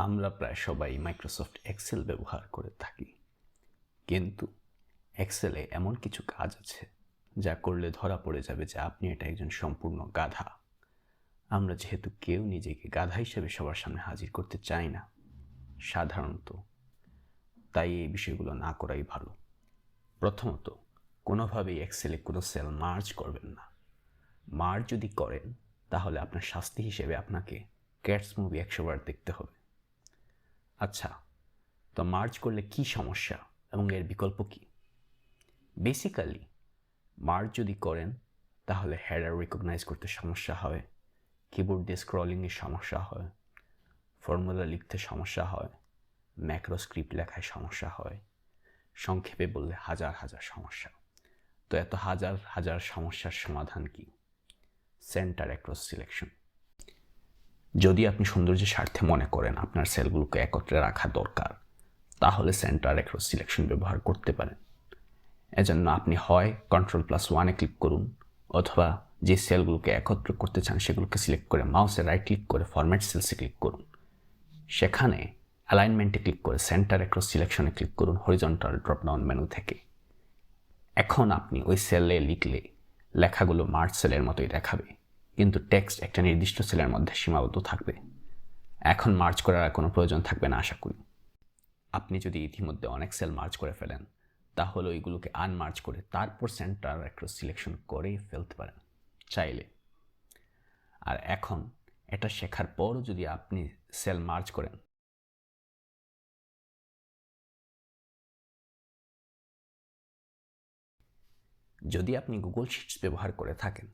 আমরা প্রায় সবাই মাইক্রোসফট এক্সেল ব্যবহার করে থাকি, কিন্তু এক্সেলে এমন কিছু কাজ আছে যা করলে ধরা পড়ে যাবে যে আপনি এটা একজন সম্পূর্ণ গাধা। আমরা যেহেতু কেউ নিজেকে গাধা হিসেবে সবার সামনে হাজির করতে চাই না সাধারণত, তাই এই বিষয়গুলো না করাই ভালো। প্রথমত, কোনোভাবেই এক্সেলে কোনো সেল মার্জ করবেন না। মার্জ যদি করেন তাহলে আপনার শাস্তি হিসেবে আপনাকে ক্যাটস মুভি 100 বার দেখতে হবে। আচ্ছা, তো মার্জ করলে কি সমস্যা এবং এর বিকল্প কি? বেসিক্যালি মার্জ যদি করেন তাহলে হেডার রিকগনাইজ করতে সমস্যা হয়, কিবোর্ড দিয়ে স্ক্রলিংয়ে সমস্যা হয়, ফর্মুলা লিখতে সমস্যা হয়, ম্যাক্রো স্ক্রিপ্ট লেখায় সমস্যা হয়, সংক্ষেপে বললে হাজার হাজার সমস্যা। তো এত হাজার হাজার সমস্যার সমাধান কি? Centre across selection. যদি আপনি সৌন্দর্যের স্বার্থে মনে করেন আপনার সেলগুলোকে একত্রে রাখা দরকার, তাহলে সেন্টার অ্যাক্রস সিলেকশন ব্যবহার করতে পারেন। এজন্য আপনি হয় Ctrl+1 ক্লিক করুন, অথবা যে সেলগুলোকে একত্র করতে চান সেগুলোকে সিলেক্ট করে মাউসে রাইট ক্লিক করে ফরম্যাট সেলসে ক্লিক করুন। সেখানে অ্যালাইনমেন্টে ক্লিক করে সেন্টার অ্যাক্রস সিলেকশনে ক্লিক করুন হরিজন্টাল ড্রপডাউন মেনু থেকে। এখন আপনি ওই সেলে লিখলে লেখাগুলো মার্জ সেলের মতোই দেখাবে, কিন্তু টেক্সট একটা নির্দিষ্ট সেলের মধ্যে সীমাবদ্ধ থাকবে। এখন মার্জ করার আর কোনো প্রয়োজন থাকবে না আশা করি। আপনি যদি ইতিমধ্যে অনেক সেল মার্জ করে ফেলেন, তাহলে ওইগুলোকে আনমার্জ করে তারপর সেন্টার অ্যাক্রস সিলেকশন করেই ফেলতে পারেন চাইলে। আর এখন এটা শেখার পরও যদি আপনি সেল মার্জ করেন, যদি আপনি গুগল শিটস ব্যবহার করে থাকেন,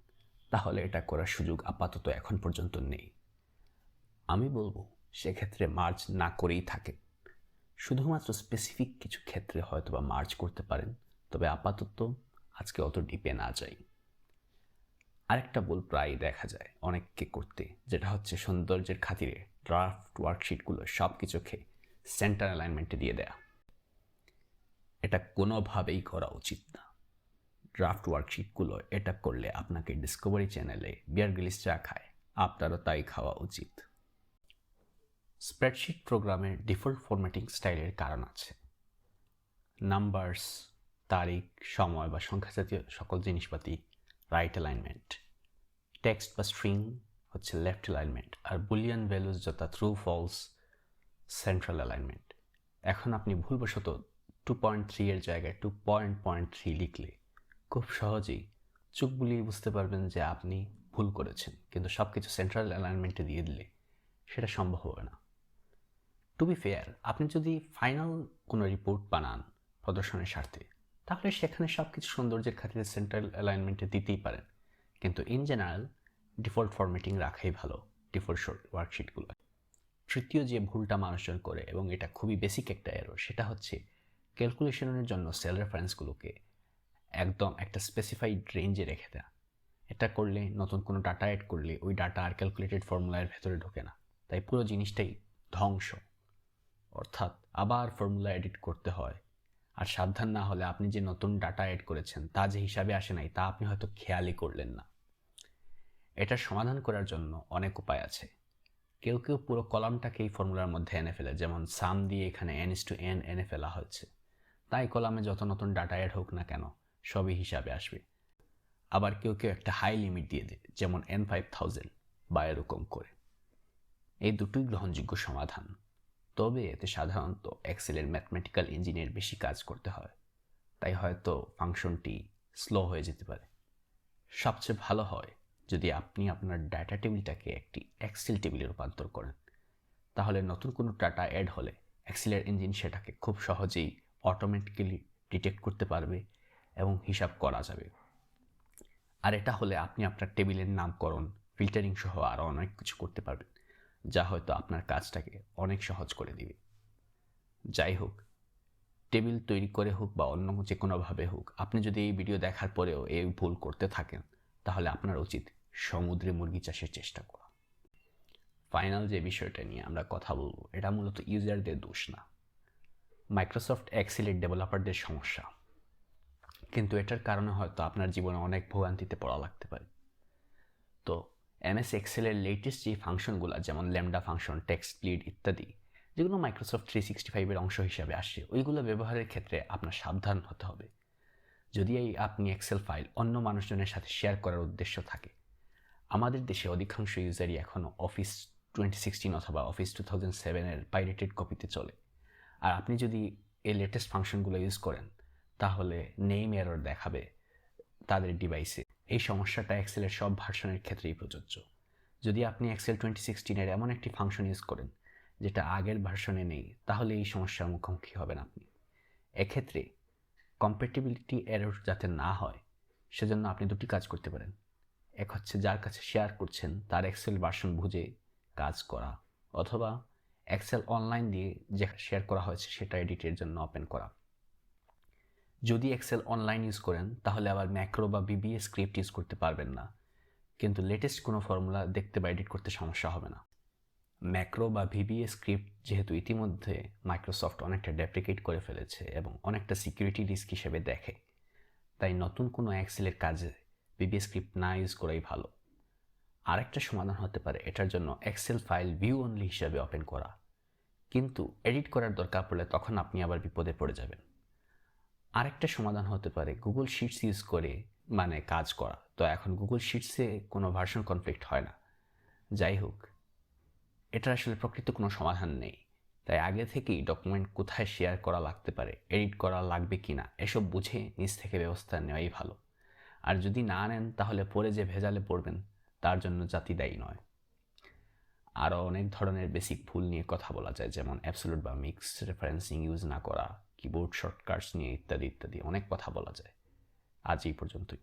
তাহলে এটা করার সুযোগ আপাতত এখন পর্যন্ত নেই। আমি বলবো সেক্ষেত্রে মার্জ না করেই থাকে। শুধুমাত্র স্পেসিফিক কিছু ক্ষেত্রে হয়তো বা মার্জ করতে পারেন, তবে আপাতত আজকে অত ডিপে না যাই। আরেকটা ভুল প্রায় দেখা যায় অনেককে করতে, যেটা হচ্ছে সৌন্দর্যের খাতিরে ড্রাফট ওয়ার্কশিটগুলো সব কিছুকে সেন্টার অ্যালাইনমেন্টে দিয়ে দেয়া। এটা কোনোভাবেই করা উচিত না। ড্রাফট ওয়ার্কশিটগুলো এটা করলে আপনাকে ডিসকভারি চ্যানেলে বিয়ার গ্রিলস চা খায়, আপনারও তাই খাওয়া উচিত। স্প্রেডশিট প্রোগ্রামের ডিফল্ট ফরম্যাটিং স্টাইলের কারণ আছে। নাম্বারস, তারিখ, সময় বা সংখ্যা জাতীয় সকল জিনিসপাতি রাইট অ্যালাইনমেন্ট, টেক্সট বা স্ট্রিং হচ্ছে লেফট অ্যালাইনমেন্ট, আর বুলিয়ান ভ্যালুজ যথা ট্রু ফলস সেন্ট্রাল অ্যালাইনমেন্ট। এখন আপনি ভুলবশত 2.3 এর জায়গায় 2.3 লিখলে খুব সহজেই চোখ বুলিয়ে বুঝতে পারবেন যে আপনি ভুল করেছেন, কিন্তু সব কিছু সেন্ট্রাল অ্যালাইনমেন্টে দিয়ে দিলে সেটা সম্ভব হবে না। টু বি ফেয়ার, আপনি যদি ফাইনাল কোনো রিপোর্ট বানান প্রদর্শনের স্বার্থে, তাহলে সেখানে সব কিছু সৌন্দর্যের খাতিরে সেন্ট্রাল অ্যালাইনমেন্টে দিতেই পারেন, কিন্তু ইন জেনারেল ডিফল্ট ফরম্যাটিং রাখাই ভালো ডিফল্ট ওয়ার্কশিটগুলো। তৃতীয় যে ভুলটা মানুষজন করে, এবং এটা খুবই বেসিক একটা এরর, সেটা হচ্ছে ক্যালকুলেশনের জন্য সেল রেফারেন্সগুলোকে একদম একটা স্পেসিফাইড রেঞ্জে রেখে দেয়া। এটা করলে নতুন কোনো ডাটা অ্যাড করলে ওই ডাটা আর ক্যালকুলেটেড ফর্মুলার ভেতরে ঢোকে না, তাই পুরো জিনিসটাই ধ্বংস। অর্থাৎ আবার ফর্মুলা এডিট করতে হয়, আর সাবধান না হলে আপনি যে নতুন ডাটা অ্যাড করেছেন তা যে হিসাবে আসে নাই তা আপনি হয়তো খেয়ালই করলেন না। এটার সমাধান করার জন্য অনেক উপায় আছে। কেউ কেউ পুরো কলামটাকে এই ফর্মুলার মধ্যে এনে ফেলে, যেমন সাম দিয়ে এখানে n/n এনে ফেলা হয়েছে, তাই কলামে যত নতুন ডাটা অ্যাড হোক না কেন সবই হিসাবে আসবে। আবার কেউ কেউ একটা হাই লিমিট দিয়ে দেয়, যেমন n5000 বা এরকম করে। এই দুটোই গ্রহণযোগ্য সমাধান, তবে এতে সাধারণত এক্সেলের ম্যাথমেটিক্যাল ইঞ্জিনের বেশি কাজ করতে হয়, তাই হয়তো ফাংশনটি স্লো হয়ে যেতে পারে। সবচেয়ে ভালো হয় যদি আপনি আপনার ডাটা টেবিলটাকে একটি এক্সেল টেবিলে রূপান্তর করেন, তাহলে নতুন কোনো ডাটা অ্যাড হলে এক্সেলের ইঞ্জিন সেটাকে খুব সহজেই অটোমেটিক্যালি ডিটেক্ট করতে পারবে এবং হিসাব করা যাবে। আর এটা হলে আপনি আপনার টেবিলের নামকরণ, ফিল্টারিং সহ আরও অনেক কিছু করতে পারবেন, যা হয়তো আপনার কাজটাকে অনেক সহজ করে দিবে। যাই হোক, টেবিল তৈরি করে হোক বা অন্য যে কোনোভাবে হোক, আপনি যদি এই ভিডিও দেখার পরেও এই ভুল করতে থাকেন, তাহলে আপনার উচিত সমুদ্রে মুরগি চাষের চেষ্টা করা। ফাইনাল যে বিষয়টা নিয়ে আমরা কথা বলবো, এটা মূলত ইউজারদের দোষ না, মাইক্রোসফট এক্সেলের ডেভেলপারদের সমস্যা, কিন্তু এটার কারণে হয়তো আপনার জীবনে অনেক ভোগান্তিতে পড়া লাগতে পারে। তো এমএস এক্সেলের লেটেস্ট যে ফাংশনগুলো, যেমন ল্যামডা ফাংশন, টেক্সট লিড ইত্যাদি, যেগুলো মাইক্রোসফট 365-এর অংশ হিসাবে আসছে, ওইগুলো ব্যবহারের ক্ষেত্রে আপনার সাবধান হতে হবে। যদি আপনি এক্সেল ফাইল অন্য মানুষজনের সাথে শেয়ার করার উদ্দেশ্য থাকে। আমাদের দেশে অধিকাংশ ইউজারই এখনও অফিস 2016 অথবা অফিস 2007-এর পাইরেটেড কপিতে চলে। আর আপনি যদি এই লেটেস্ট ফাংশনগুলো ইউজ করেন, তাহলে নেম এরর দেখাবে তাদের ডিভাইসে। এই সমস্যাটা এক্সেলের সব ভার্সনের ক্ষেত্রেই প্রযোজ্য। যদি আপনি এক্সেল 2016-এর এমন একটি ফাংশন ইউজ করেন যেটা আগের ভার্সনে নেই, তাহলে এই সমস্যার মুখোমুখি হবেন আপনি। এক্ষেত্রে কম্প্যাটিবিলিটি এরর যাতে না হয়, সেজন্য আপনি দুটি কাজ করতে পারেন। এক হচ্ছে যার কাছে শেয়ার করছেন তার এক্সেল ভার্সন বুঝে কাজ করা, অথবা এক্সেল অনলাইন দিয়ে যে শেয়ার করা হয়েছে সেটা এডিটের জন্য ওপেন করা। যদি এক্সেল অনলাইন ইউজ করেন, তাহলে আবার ম্যাক্রো বা বিবিএ স্ক্রিপ্ট ইউজ করতে পারবেন না, কিন্তু লেটেস্ট কোনো ফর্মুলা দেখতে বা এডিট করতে সমস্যা হবে না। ম্যাক্রো বা ভিবিএ স্ক্রিপ্ট যেহেতু ইতিমধ্যে মাইক্রোসফট অনেকটা ডেপ্রিকেট করে ফেলেছে এবং অনেকটা সিকিউরিটি রিস্ক হিসেবে দেখে, তাই নতুন কোনো এক্সেলের কাজে ভিবিএ স্ক্রিপ্ট না ইউজ করাই ভালো। আরেকটা সমাধান হতে পারে এটার জন্য এক্সেল ফাইল ভিউ অনলি হিসাবে ওপেন করা, কিন্তু এডিট করার দরকার পড়লে তখন আপনি আবার বিপদে পড়ে যাবেন। আরেকটা সমাধান হতে পারে গুগল শিটস ইউজ করে কাজ করা। তো এখন গুগল শিটসে কোনো ভার্সন কনফ্লিক্ট হয় না। যাই হোক, এটার আসলে প্রকৃত কোনো সমাধান নেই, তাই আগে থেকেই ডকুমেন্ট কোথায় শেয়ার করা লাগতে পারে, এডিট করা লাগবে কিনা, এসব বুঝে নিজ থেকে ব্যবস্থা নেওয়াই ভালো। আর যদি না নেন, তাহলে পরে যে ভেজালে পড়বেন তার জন্য জাতি দায়ী নয়। আরও অনেক ধরনের বেসিক ভুল নিয়ে কথা বলা যায়, যেমন অ্যাবসোলুট বা মিক্সড রেফারেন্সিং ইউজ না করা, কিবোর্ড শর্টকাটস নিয়ে ইত্যাদি ইত্যাদি অনেক কথা বলা যায়। আজ এই পর্যন্তই।